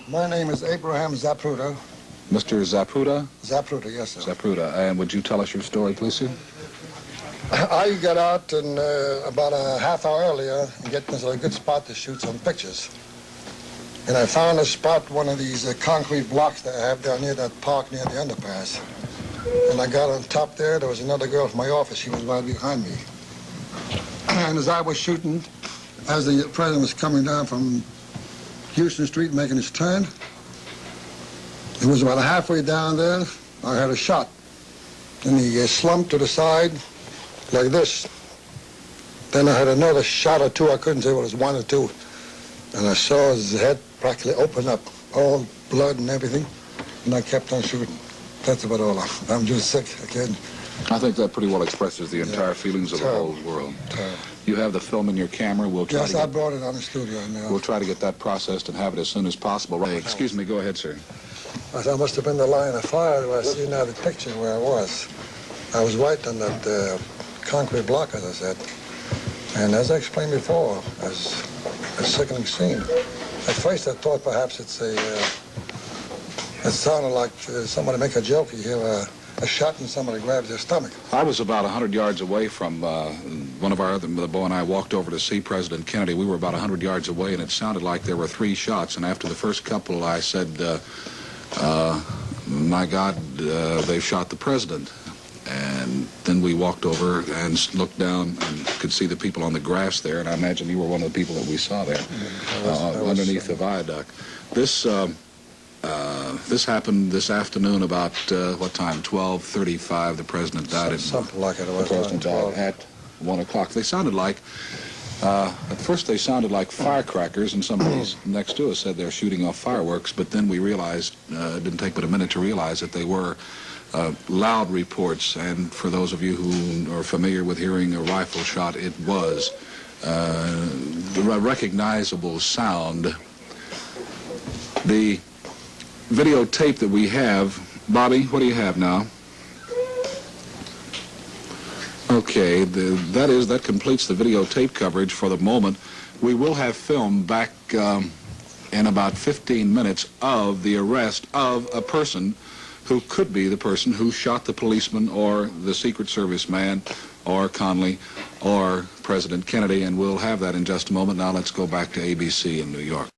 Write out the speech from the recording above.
My name is Abraham Zapruder. Mr. Zapruder? Zapruder, yes, sir. Zapruder. And would you tell us your story, please, sir? I got out and about a half hour earlier and get into a good spot to shoot some pictures. And I found a spot, one of these concrete blocks that I have down near that park near the underpass. And I got on top there. There was another girl from my office. She was right behind me. And as I was shooting, as the president was coming down from Houston Street making his turn, it was about halfway down there, I had a shot. And he slumped to the side like this. Then I had another shot or two. I couldn't say what it was, one or two. And I saw his head practically open up, all blood and everything. And I kept on shooting. That's about all. I'm just sick again. I think that pretty well expresses the entire feelings of the whole world. You have the film in your camera. We'll try yes, I brought it on the studio now. We'll try to get that processed and have it as soon as possible. Right. Excuse me, go ahead, sir. I must have been the line of fire where I see now the picture where I was. I was right on that concrete block, as I said. And as I explained before, as a sickening scene. At first I thought perhaps it sounded like somebody make a joke. You hear a shot and somebody grabs their stomach. I was about 100 yards away from one of our the boy and I walked over to see President Kennedy. We were about 100 yards away, and it sounded like there were 3 shots. And after the first couple, I said, my God, they shot the president. And then we walked over and looked down and could see the people on the grass there, and I imagine you were one of the people that we saw there underneath the viaduct. This happened this afternoon about, what time, 12:35, the president died. Something like it. The president died at 1 o'clock. They sounded like, at first they sounded like firecrackers, and somebody next to us said they're shooting off fireworks, but then we realized, it didn't take but a minute to realize that they were loud reports, and for those of you who are familiar with hearing a rifle shot, it was a recognizable sound. The videotape that we have, Bobby, what do you have now? Okay, that completes the videotape coverage for the moment. We will have film back in about 15 minutes of the arrest of a person who could be the person who shot the policeman or the Secret Service man or Conley or President Kennedy, and we'll have that in just a moment. Now let's go back to ABC in New York.